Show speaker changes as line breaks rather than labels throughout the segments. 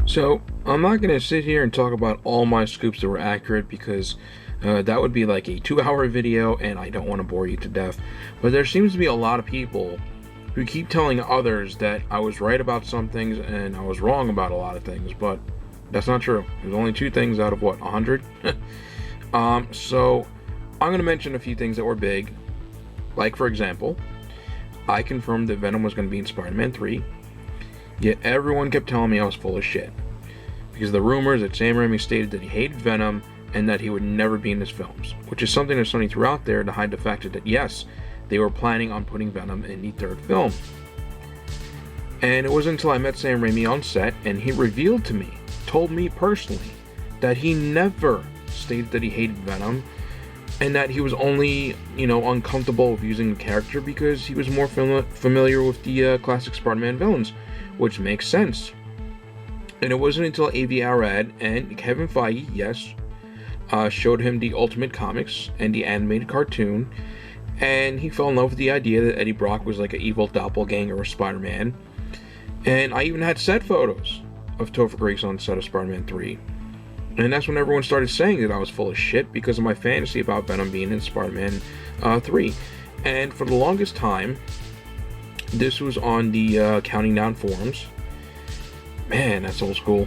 So, I'm not going to sit here and talk about all my scoops that were accurate because that would be like a 2-hour video and I don't want to bore you to death. But there seems to be a lot of people who keep telling others that I was right about some things and I was wrong about a lot of things, but that's not true. There's only 2 things out of, what, 100? So, I'm going to mention a few things that were big. Like, for example, I confirmed that Venom was going to be in Spider-Man 3. Yet everyone kept telling me I was full of shit. Because of the rumors that Sam Raimi stated that he hated Venom and that he would never be in his films. Which is something that Sony threw out there to hide the fact that yes, they were planning on putting Venom in the 3rd film. And it wasn't until I met Sam Raimi on set and he revealed to me, told me personally, that he never stated that he hated Venom and that he was only, uncomfortable with using the character because he was more familiar with the classic Spider-Man villains. Which makes sense. And it wasn't until Avi Arad and Kevin Feige, yes, showed him the Ultimate Comics and the animated cartoon, and he fell in love with the idea that Eddie Brock was like an evil doppelganger of Spider-Man. And I even had set photos of Topher Grace on set of Spider-Man 3. And that's when everyone started saying that I was full of shit because of my fantasy about Venom being in Spider-Man 3. And for the longest time, this was on the Counting Down forums. Man, that's old school.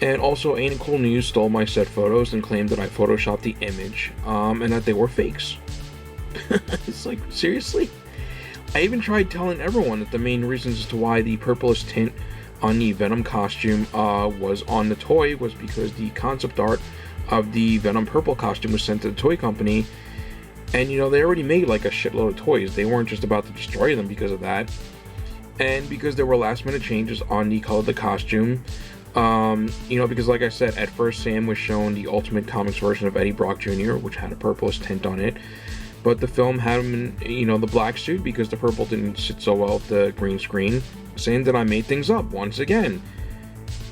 And also, Ain't It Cool News stole my set photos and claimed that I photoshopped the image, and that they were fakes. It's like, seriously? I even tried telling everyone that the main reasons as to why the purplish tint on the Venom costume was on the toy was because the concept art of the Venom purple costume was sent to the toy company. And, they already made like a shitload of toys. They weren't just about to destroy them because of that. And because there were last minute changes on the color of the costume. Because like I said, at first Sam was shown the Ultimate Comics version of Eddie Brock Jr., which had a purplish tint on it. But the film had him in, the black suit because the purple didn't sit so well with the green screen. Saying that I made things up once again.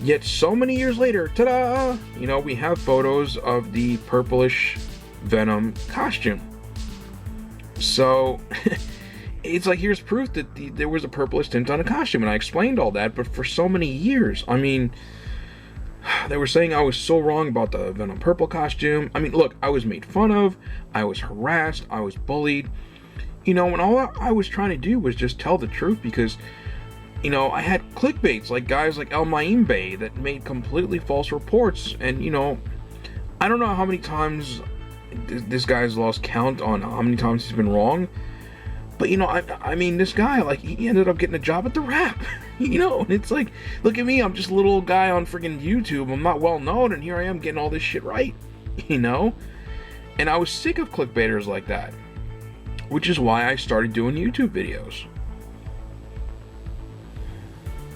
Yet so many years later, ta-da! We have photos of the purplish Venom costume. So, it's like, here's proof that there was a purplish tint on a costume, and I explained all that, but for so many years, they were saying I was so wrong about the Venom purple costume. Look, I was made fun of, I was harassed, I was bullied, and all I was trying to do was just tell the truth, because, I had clickbaits, like guys like El Maimbe that made completely false reports, and, I don't know how many times this guy's lost count on how many times he's been wrong, but this guy, like, he ended up getting a job at the Wrap, and it's like, look at me, I'm just a little guy on freaking YouTube, I'm not well known, and here I am getting all this shit right, and I was sick of clickbaiters like that, which is why I started doing YouTube videos.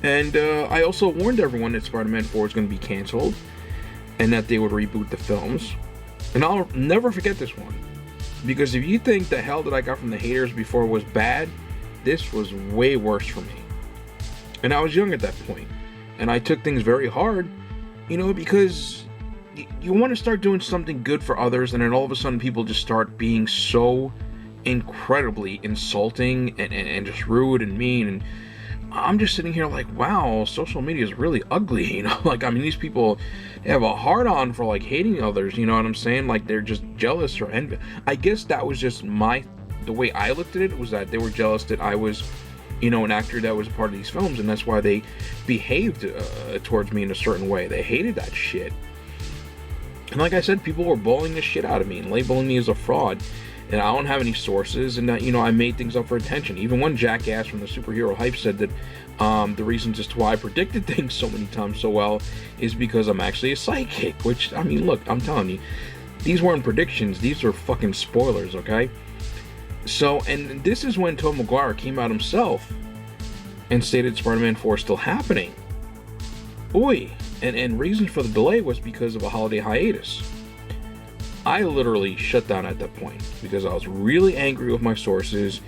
And I also warned everyone that Spider-Man 4 is going to be canceled and that they would reboot the films. And I'll never forget this one. Because if you think the hell that I got from the haters before was bad, this was way worse for me. And I was young at that point. And I took things very hard, because you want to start doing something good for others, and then all of a sudden people just start being so incredibly insulting and just rude and mean. And I'm just sitting here like, wow, social media is really ugly, these people, they have a hard-on for, like, hating others, you know what I'm saying? Like, they're just jealous or envy. I guess that was just the way I looked at it, was that they were jealous that I was, an actor that was a part of these films, and that's why they behaved towards me in a certain way. They hated that shit. And like I said, people were bullying the shit out of me and labeling me as a fraud. And I don't have any sources, and that, I made things up for attention. Even one jackass from the superhero hype said that the reason just why I predicted things so many times so well is because I'm actually a psychic. Which, look, I'm telling you, these weren't predictions, these were fucking spoilers, okay? So, and this is when Tobey Maguire came out himself and stated Spider-Man 4 is still happening. Oy. And reason for the delay was because of a holiday hiatus. I literally shut down at that point because I was really angry with my sources,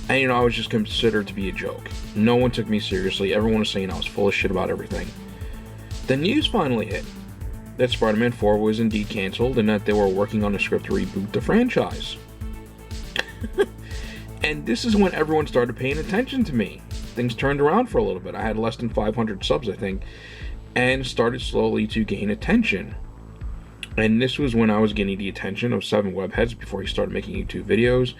and I was just considered to be a joke. No one took me seriously. Everyone was saying I was full of shit about everything. The news finally hit, that Spider-Man 4 was indeed canceled and that they were working on a script to reboot the franchise. And this is when everyone started paying attention to me. Things turned around for a little bit. I had less than 500 subs, I think, and started slowly to gain attention. And this was when I was getting the attention of Seven Webheads before he started making YouTube videos.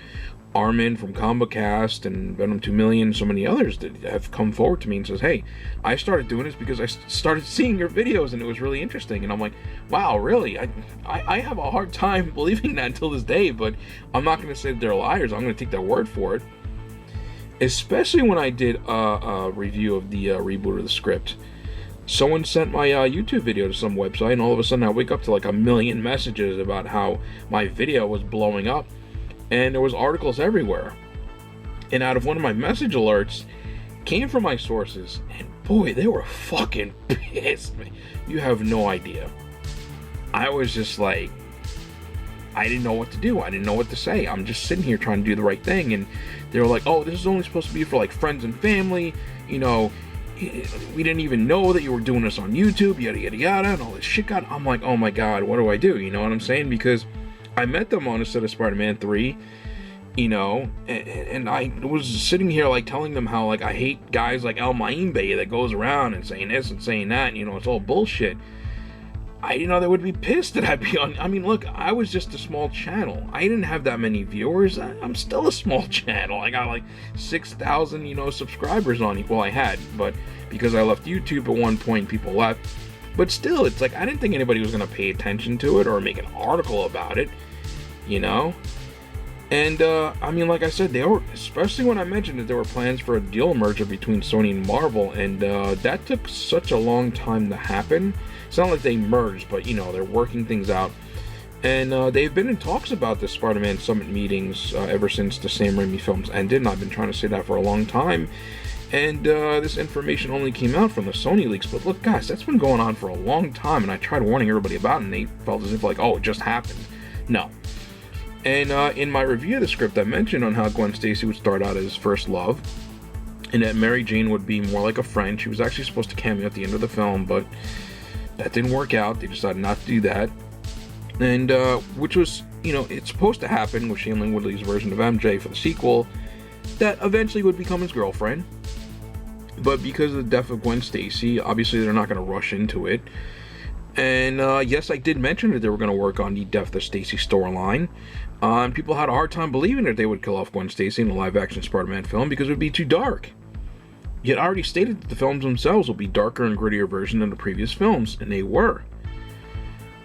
Armin from ComboCast and Venom 2 Million, so many others that have come forward to me and says, hey, I started doing this because I started seeing your videos and it was really interesting. And I'm like, wow, really? I have a hard time believing that until this day, but I'm not going to say that they're liars. I'm going to take their word for it. Especially when I did a review of the reboot of the script. Someone sent my YouTube video to some website, and all of a sudden I wake up to like 1 million messages about how my video was blowing up. And there was articles everywhere. And out of one of my message alerts came from my sources. And boy, they were fucking pissed. You have no idea. I was just like, I didn't know what to do. I didn't know what to say. I'm just sitting here trying to do the right thing. And they were like, oh, this is only supposed to be for like friends and family. You know, we didn't even know that you were doing this on YouTube, yada, yada, yada. And all this shit got, I'm like, oh my God, what do I do? You know what I'm saying? Because I met them on a set of Spider-Man 3, you know, and I was sitting here like telling them how like I hate guys like El Maimbe that goes around and saying this and saying that, and, you know, it's all bullshit. I didn't know they would be pissed that I'd be on. I mean, look, I was just a small channel. I didn't have that many viewers. I'm still a small channel. I got like 6,000, you know, subscribers on it. Well, I had, but because I left YouTube at one point, people left. But still, it's like I didn't think anybody was going to pay attention to it or make an article about it, you know? And, I mean, like I said, they were, especially when I mentioned that there were plans for a deal merger between Sony and Marvel, and that took such a long time to happen. It's not like they merged, but, you know, they're working things out. And they've been in talks about the Spider-Man Summit meetings ever since the Sam Raimi films ended, and I've been trying to say that for a long time. And this information only came out from the Sony leaks. But look, guys, that's been going on for a long time, and I tried warning everybody about it, and they felt as if like, oh, it just happened. No. And in my review of the script, I mentioned on how Gwen Stacy would start out as first love, and that Mary Jane would be more like a friend. She was actually supposed to cameo at the end of the film, but that didn't work out. They decided not to do that. And which was, you know, it's supposed to happen with Shailene Woodley's version of MJ for the sequel, that eventually would become his girlfriend. But because of the death of Gwen Stacy, obviously they're not going to rush into it. And yes, I did mention that they were going to work on the Death of Stacy storyline. And people had a hard time believing that they would kill off Gwen Stacy in a live-action Spider-Man film because it would be too dark. Yet I already stated that the films themselves will be darker and grittier version than the previous films, and they were.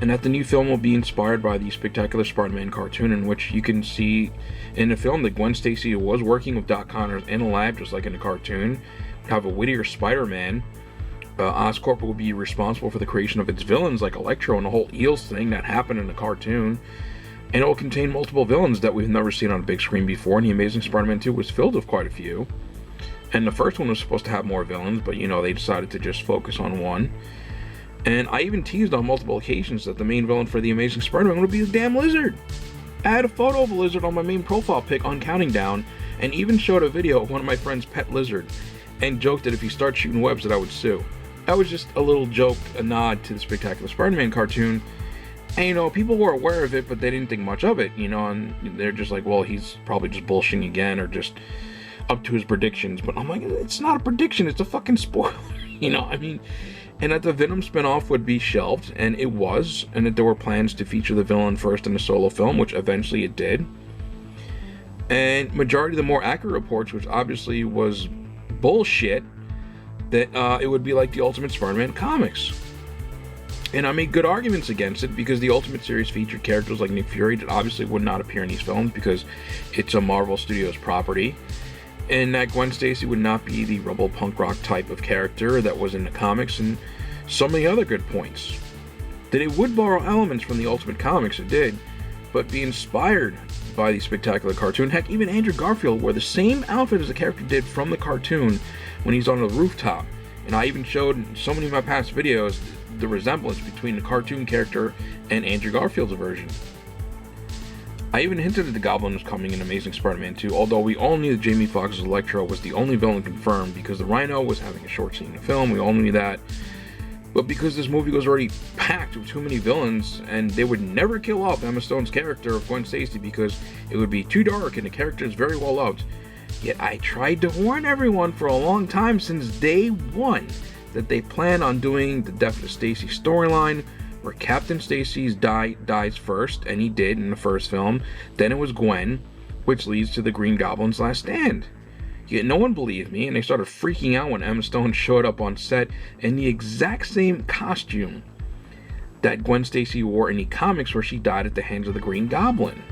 And that the new film will be inspired by the Spectacular Spider-Man cartoon, in which you can see in the film that Gwen Stacy was working with Doc Connors in a lab, just like in the cartoon. Have a wittier Spider-Man. Oscorp will be responsible for the creation of its villains like Electro and the whole Eels thing that happened in the cartoon. And it will contain multiple villains that we've never seen on a big screen before, and The Amazing Spider-Man 2 was filled with quite a few. And the first one was supposed to have more villains, but, you know, they decided to just focus on one. And I even teased on multiple occasions that the main villain for The Amazing Spider-Man would be the damn lizard. I had a photo of a lizard on my main profile pic on Counting Down, and even showed a video of one of my friend's pet lizard, and joked that if he starts shooting webs that I would sue. That was just a little joke, a nod to the Spectacular Spider-Man cartoon. And, you know, people were aware of it, but they didn't think much of it, you know, and they're just like, well, he's probably just bullshitting again, or just up to his predictions. But I'm like, it's not a prediction, it's a fucking spoiler, you know, I mean. And that the Venom spinoff would be shelved, and it was, and that there were plans to feature the villain first in a solo film, which eventually it did. And majority of the more accurate reports, which obviously was bullshit, that it would be like the Ultimate Spider-Man comics. And I made good arguments against it, because the Ultimate series featured characters like Nick Fury that obviously would not appear in these films because it's a Marvel Studios property. And that Gwen Stacy would not be the rebel punk rock type of character that was in the comics, and so many other good points. That it would borrow elements from the Ultimate comics, it did, but be inspired by the Spectacular cartoon. Heck, even Andrew Garfield wore the same outfit as the character did from the cartoon when he's on the rooftop. And I even showed in so many of my past videos the resemblance between the cartoon character and Andrew Garfield's version. I even hinted that the Goblin was coming in Amazing Spider-Man 2, although we all knew that Jamie Foxx's Electro was the only villain confirmed because the Rhino was having a short scene in the film. We all knew that. But because this movie was already packed with too many villains, and they would never kill off Emma Stone's character of Gwen Stacy because it would be too dark and the character is very well loved. Yet I tried to warn everyone for a long time since day one that they plan on doing the Death of Stacy storyline, where Captain Stacy's dies first, and he did in the first film. Then it was Gwen, which leads to the Green Goblin's last stand. Yet no one believed me, and they started freaking out when Emma Stone showed up on set in the exact same costume that Gwen Stacy wore in the comics where she died at the hands of the Green Goblin.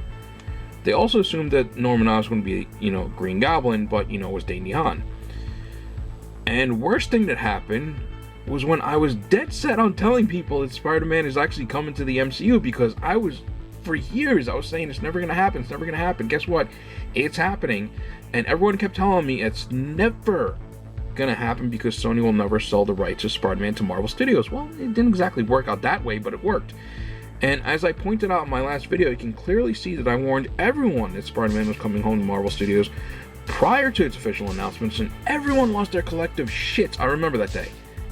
They also assumed that Norman Osborn was going to be, Green Goblin, but, it was Dane DeHaan. And worst thing that happened was when I was dead set on telling people that Spider-Man is actually coming to the MCU, because for years, I was saying it's never going to happen, it's never going to happen. Guess what? It's happening. And everyone kept telling me it's never going to happen because Sony will never sell the rights to Spider-Man to Marvel Studios. Well, it didn't exactly work out that way, but it worked. And as I pointed out in my last video, you can clearly see that I warned everyone that Spider-Man was coming home to Marvel Studios prior to its official announcements, and everyone lost their collective shits. I remember that day.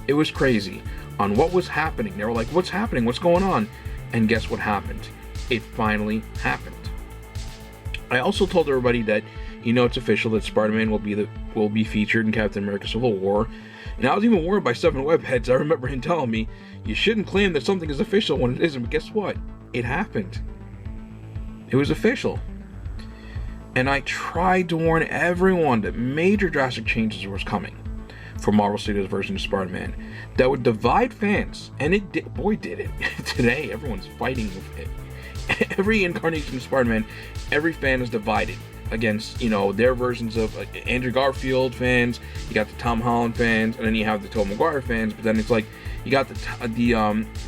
It was crazy on what was happening. They were like, what's happening? What's going on? And guess what happened? It finally happened. I also told everybody that, it's official that Spider-Man will be featured in Captain America Civil War. And I was even warned by 7 webheads. I remember him telling me, you shouldn't claim that something is official when it isn't. But guess what? It happened. It was official. And I tried to warn everyone that major drastic changes was coming for Marvel Studios' version of Spider-Man that would divide fans. And it did. Boy, did it. Today, everyone's fighting with it. Every incarnation of Spider-Man, every fan is divided against, their versions of Andrew Garfield fans. You got the Tom Holland fans, and then you have the Tobey Maguire fans. But then it's like you got the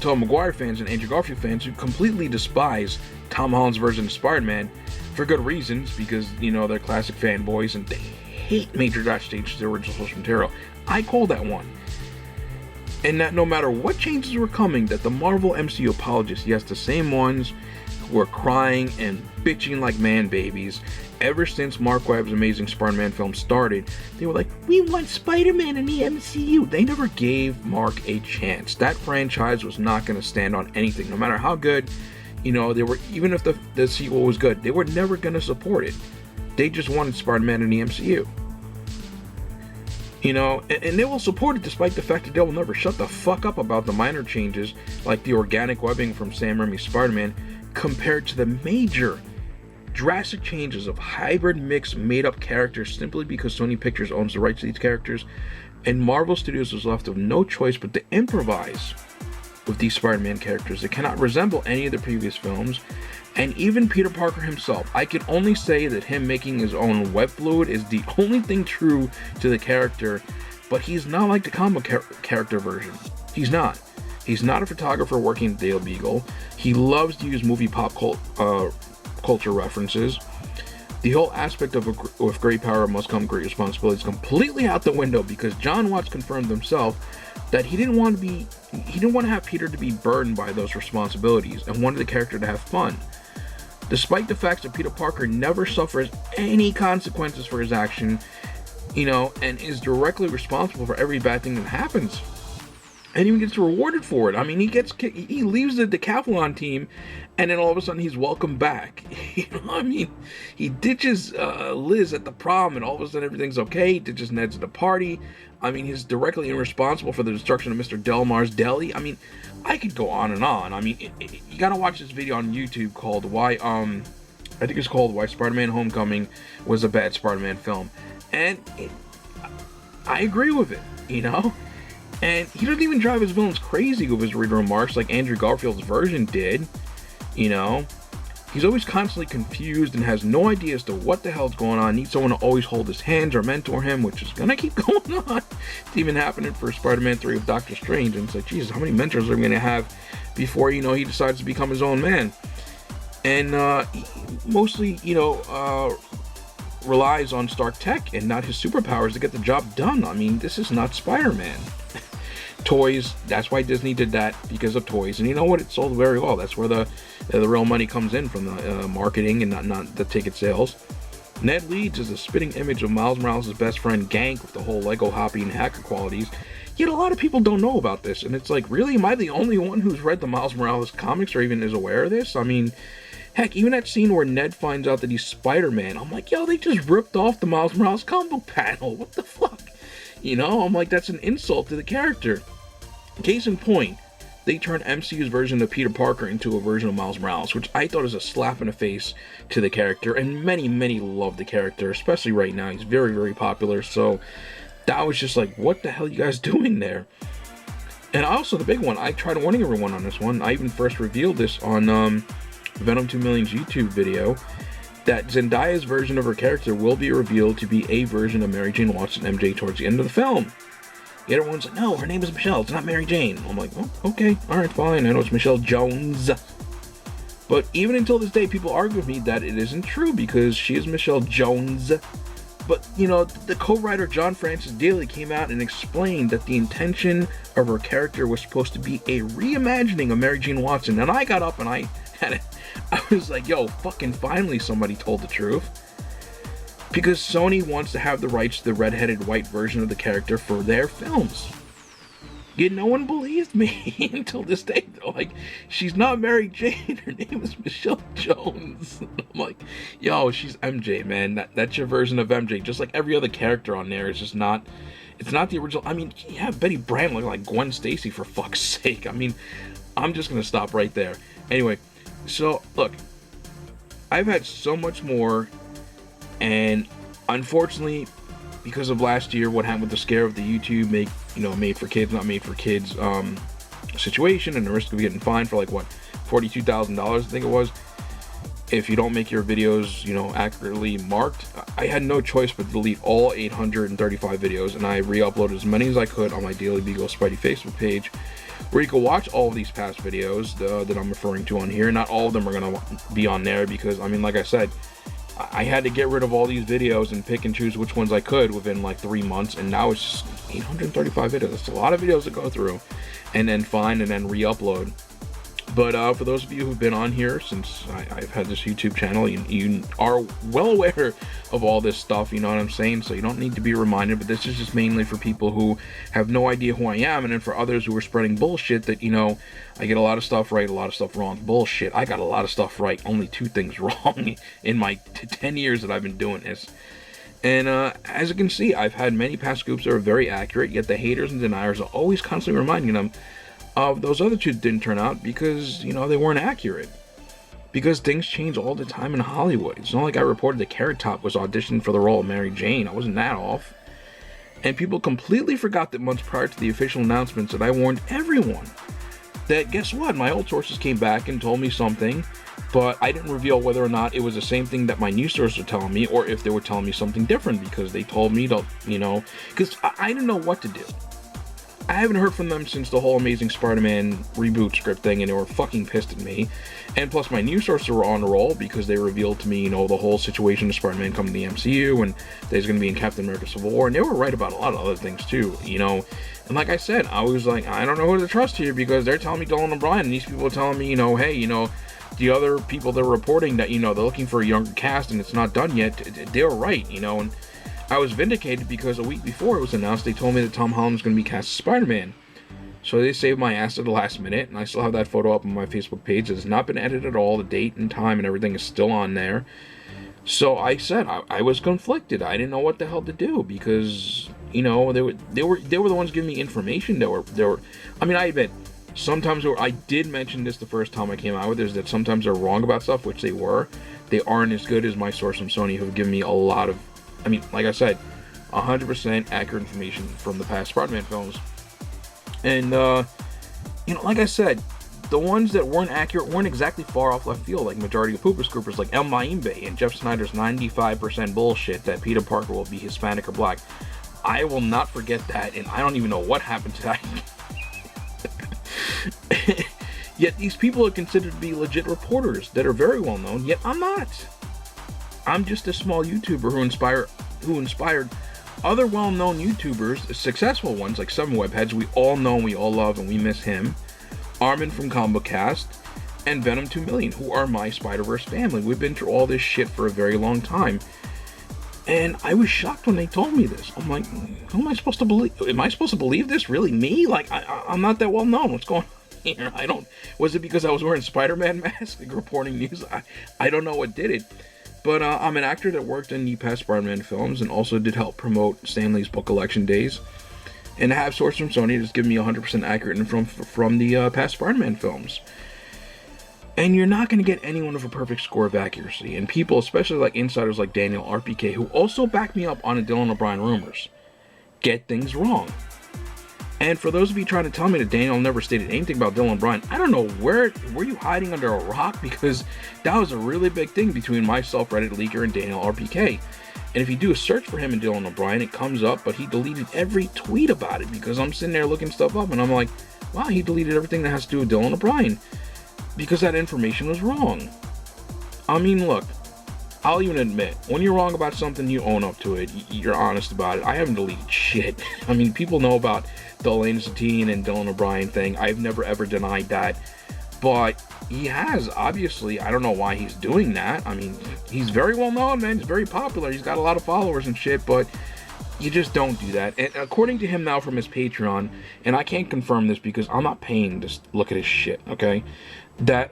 Tobey Maguire fans and Andrew Garfield fans who completely despise Tom Holland's version of Spider-Man for good reasons, because they're classic fanboys and they hate major drastic changes to the original source material. I call that one. And that no matter what changes were coming, that the Marvel MCU apologists, yes, the same ones who were crying and bitching like man babies ever since Mark Webb's Amazing Spider-Man film started, they were like, we want Spider-Man in the MCU. They never gave Mark a chance. That franchise was not going to stand on anything, no matter how good, they were, even if the sequel was good, they were never going to support it. They just wanted Spider-Man in the MCU. And they will support it despite the fact that they will never shut the fuck up about the minor changes, like the organic webbing from Sam Raimi's Spider-Man, compared to the major drastic changes of hybrid mixed made-up characters simply because Sony Pictures owns the rights to these characters, and Marvel Studios was left with no choice but to improvise with these Spider-Man characters that cannot resemble any of the previous films. And even Peter Parker himself, I can only say that him making his own web fluid is the only thing true to the character, but he's not like the comic character version. He's not. He's not a photographer working at Daily Beagle. He loves to use movie pop culture references. The whole aspect of with great power must come great responsibility is completely out the window, because John Watts confirmed himself that he didn't want to have Peter to be burdened by those responsibilities and wanted the character to have fun. Despite the fact that Peter Parker never suffers any consequences for his action, and is directly responsible for every bad thing that happens, and even gets rewarded for it. I mean, he leaves the decathlon team, and then all of a sudden he's welcomed back. He ditches Liz at the prom, and all of a sudden everything's okay. He ditches Ned at the party. He's directly responsible for the destruction of Mr. Delmar's Deli. I could go on and on. You gotta watch this video on YouTube called Why Spider-Man Homecoming was a bad Spider-Man film. And I agree with it, And he doesn't even drive his villains crazy with his read remarks like Andrew Garfield's version did, He's always constantly confused and has no idea as to what the hell's going on. Needs someone to always hold his hands or mentor him, which is gonna keep going on. It's even happening for Spider-Man 3 with Doctor Strange, and it's like, Jesus, how many mentors are we gonna have before, he decides to become his own man? And he mostly, relies on Stark Tech and not his superpowers to get the job done. This is not Spider-Man. Toys, that's why Disney did that, because of toys. And you know what? It sold very well. That's where the real money comes in, from the marketing and not the ticket sales. Ned Leeds is a spitting image of Miles Morales' best friend Gank with the whole Lego hopping and hacker qualities. Yet a lot of people don't know about this, and it's like, really, am I the only one who's read the Miles Morales comics or even is aware of this? I mean, heck, even that scene where Ned finds out that he's Spider-Man, I'm like, yo, they just ripped off the Miles Morales comic book panel. What the fuck? You know, I'm like, that's an insult to the character. Case in point, they turned MCU's version of Peter Parker into a version of Miles Morales, which I thought is a slap in the face to the character, and many, many love the character, especially right now. He's very, very popular, so that was just like, what the hell are you guys doing there? And also, the big one, I tried warning everyone on this one. I even first revealed this on Venom 2 Million's YouTube video, that Zendaya's version of her character will be revealed to be a version of Mary Jane Watson MJ towards the end of the film. Yet everyone's like, no, her name is Michelle, it's not Mary Jane. I'm like, oh, okay, alright, fine, I know it's Michelle Jones. But even until this day, people argue with me that it isn't true because she is Michelle Jones. But, you know, the co-writer John Francis Daly came out and explained that the intention of her character was supposed to be a reimagining of Mary Jane Watson. And I got up and I was like, yo, fucking finally somebody told the truth. Because Sony wants to have the rights to the redheaded white version of the character for their films. Yet no one believed me until this day. They're like, she's not Mary Jane, her name is Michelle Jones. I'm like, yo, she's MJ, man. That's your version of MJ. Just like every other character on there is just not, it's not the original. I mean, you have Betty Brant looking like Gwen Stacy, for fuck's sake. I mean, I'm just gonna stop right there. Anyway, so look, I've had so much more, and unfortunately, because of last year, what happened with the scare of the YouTube made for kids, not made for kids situation, and the risk of getting fined for like what, $42,000 I think it was, if you don't make your videos, you know, accurately marked. I had no choice but to delete all 835 videos, and I re-uploaded as many as I could on my Daily Beagle Spidey Facebook page, where you can watch all of these past videos that I'm referring to on here. Not all of them are gonna be on there because, I mean, like I said, I had to get rid of all these videos and pick and choose which ones I could within like 3 months, and now it's just 835 videos. It's a lot of videos to go through and then find and then re-upload. But for those of you who've been on here since I've had this YouTube channel, you are well aware of all this stuff, you know what I'm saying? So you don't need to be reminded, but this is just mainly for people who have no idea who I am, and then for others who are spreading bullshit that, you know, I get a lot of stuff right, a lot of stuff wrong. Bullshit. I got a lot of stuff right, only 2 things wrong in my 10 years that I've been doing this. And as you can see, I've had many past scoops that are very accurate, yet the haters and deniers are always constantly reminding them of those other 2 didn't turn out because, you know, they weren't accurate. Because things change all the time in Hollywood. It's not like I reported that Carrot Top was auditioned for the role of Mary Jane. I wasn't that off. And people completely forgot that months prior to the official announcements that I warned everyone that, guess what, my old sources came back and told me something, but I didn't reveal whether or not it was the same thing that my new sources were telling me, or if they were telling me something different, because they told me to, you know, because I didn't know what to do. I haven't heard from them since the whole Amazing Spider-Man reboot script thing, and they were fucking pissed at me. And plus, my news sources were on the roll because they revealed to me, you know, the whole situation of Spider-Man coming to the MCU, and that he's going to be in Captain America Civil War, and they were right about a lot of other things too, you know. And like I said, I was like, I don't know who to trust here, because they're telling me Dylan O'Brien, and these people are telling me, you know, hey, you know, the other people that are reporting that, you know, they're looking for a younger cast and it's not done yet, they were right, you know. And I was vindicated because a week before it was announced, they told me that Tom Holland was going to be cast as Spider-Man. So they saved my ass at the last minute, and I still have that photo up on my Facebook page. It has not been edited at all. The date and time and everything is still on there. So I said I was conflicted. I didn't know what the hell to do because, you know, they were the ones giving me information. They were. I mean, I admit sometimes I did mention this the first time I came out with this, that sometimes they're wrong about stuff, which they were. They aren't as good as my source from Sony, who have given me a lot of, I mean, like I said, 100% accurate information from the past Spider-Man films. And, you know, like I said, the ones that weren't accurate weren't exactly far off left field, like majority of Pooper Scoopers, like El Maimbe and Jeff Snyder's 95% bullshit that Peter Parker will be Hispanic or black. I will not forget that, and I don't even know what happened to that. Yet these people are considered to be legit reporters that are very well known, yet I'm not. I'm just a small YouTuber who inspired other well-known YouTubers, successful ones like Seven Webheads, we all know and we all love and we miss him, Armin from ComboCast, and Venom 2 Million, who are my Spider-Verse family. We've been through all this shit for a very long time. And I was shocked when they told me this. I'm like, who am I supposed to believe? Am I supposed to believe this? Really, me? Like, I'm not that well known. What's going on here? I don't. Was it because I was wearing Spider-Man mask, like reporting news? I don't know what did it. But I'm an actor that worked in the past Spider-Man films and also did help promote Stan Lee's book collection days. And I have sources from Sony that's given me 100% accurate info from the past Spider-Man films. And you're not going to get anyone with a perfect score of accuracy. And people, especially like insiders like Daniel RPK, who also back me up on the Dylan O'Brien rumors, get things wrong. And for those of you trying to tell me that Daniel never stated anything about Dylan O'Brien, I don't know, were you hiding under a rock? Because that was a really big thing between myself, Reddit leaker, and Daniel RPK. And if you do a search for him and Dylan O'Brien, it comes up, but he deleted every tweet about it because I'm sitting there looking stuff up and I'm like, wow, he deleted everything that has to do with Dylan O'Brien because that information was wrong. I mean, look, I'll even admit, when you're wrong about something, you own up to it. You're honest about it. I haven't deleted shit. I mean, people know about the Elena Satine and Dylan O'Brien thing. I've never ever denied that. But he has, obviously. I don't know why he's doing that. I mean, he's very well known, man. He's very popular. He's got a lot of followers and shit, but you just don't do that. And according to him now from his Patreon, and I can't confirm this because I'm not paying to look at his shit, okay? That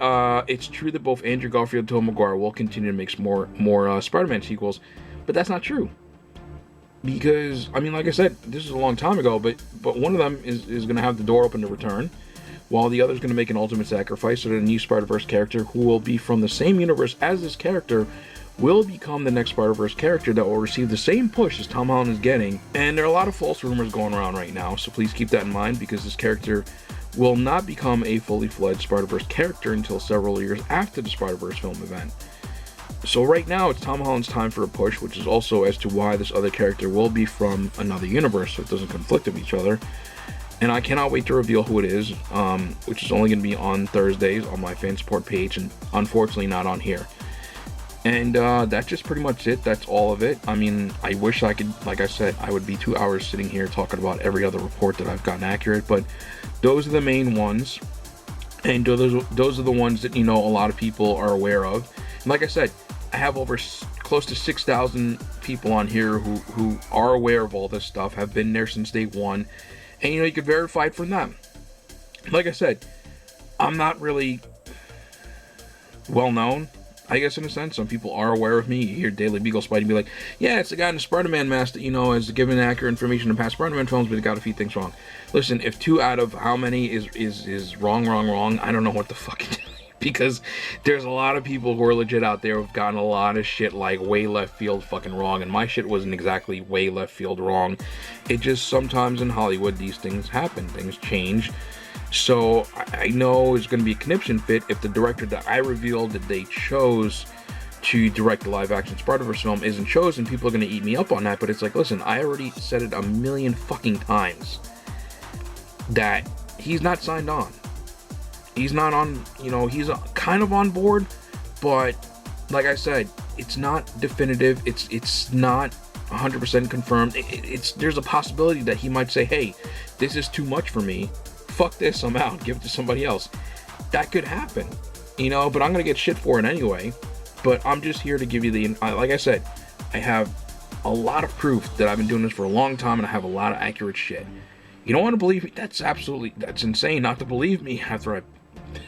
it's true that both Andrew Garfield and Tobey Maguire will continue to make more Spider-Man sequels, but that's not true. Because, I mean, like I said, this is a long time ago, but one of them is going to have the door open to return, while the other is going to make an ultimate sacrifice so that a new Spider-Verse character who will be from the same universe as this character will become the next Spider-Verse character that will receive the same push as Tom Holland is getting. And there are a lot of false rumors going around right now, so please keep that in mind because this character will not become a fully fledged Spider-Verse character until several years after the Spider-Verse film event. So right now it's Tom Holland's time for a push, which is also as to why this other character will be from another universe so it doesn't conflict with each other. And I cannot wait to reveal who it is, which is only going to be on Thursdays on my fan support page and unfortunately not on here. And that's just pretty much it. That's all of it. I mean, I wish I could, like I said, I would be 2 hours sitting here talking about every other report that I've gotten accurate, but those are the main ones. And those are the ones that, you know, a lot of people are aware of. And like I said, I have over close to 6,000 people on here who are aware of all this stuff, have been there since day one. And, you know, you can verify it from them. Like I said, I'm not really well known, I guess, in a sense. Some people are aware of me. You hear Daily Beagle Spidey be like, yeah, it's the guy in the Spider-Man mask that, you know, has given accurate information in past Spider-Man films, but he got a few things wrong. Listen, if 2 out of how many is wrong, I don't know what the fuck to tell you. Because there's a lot of people who are legit out there who've gotten a lot of shit like way left field fucking wrong, and my shit wasn't exactly way left field wrong. It just sometimes in Hollywood these things happen, things change. So I know it's going to be a conniption fit if the director that I revealed that they chose to direct the live action Spider-Verse film isn't chosen. People are going to eat me up on that, but it's like, listen, I already said it a million fucking times that he's not signed on. He's not on, you know, he's kind of on board, but like I said, it's not definitive. It's not 100% confirmed. There's a possibility that he might say, hey, this is too much for me. Fuck this, I'm out. Give it to somebody else. That could happen, you know, but I'm going to get shit for it anyway. But I'm just here to give you like I said, I have a lot of proof that I've been doing this for a long time and I have a lot of accurate shit. You don't want to believe me? That's insane not to believe me after I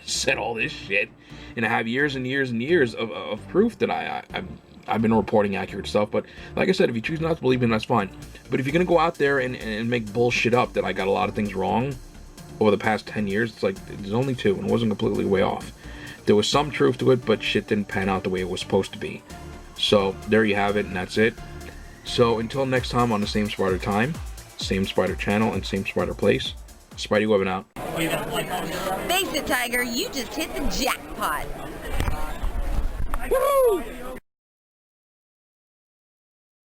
said all this shit, and I have years and years and years of proof that I've been reporting accurate stuff. But like I said, if you choose not to believe me, that's fine. But if you're gonna go out there and make bullshit up that I got a lot of things wrong over the past 10 years, it's like there's only 2 and it wasn't completely way off. There was some truth to it, but shit didn't pan out the way it was supposed to be. So there you have it, and that's it. So until next time on the same Spider time, same Spider channel, and same Spider place, Spidey webbing out.
Face it, Tiger, you just hit the jackpot.
Woo!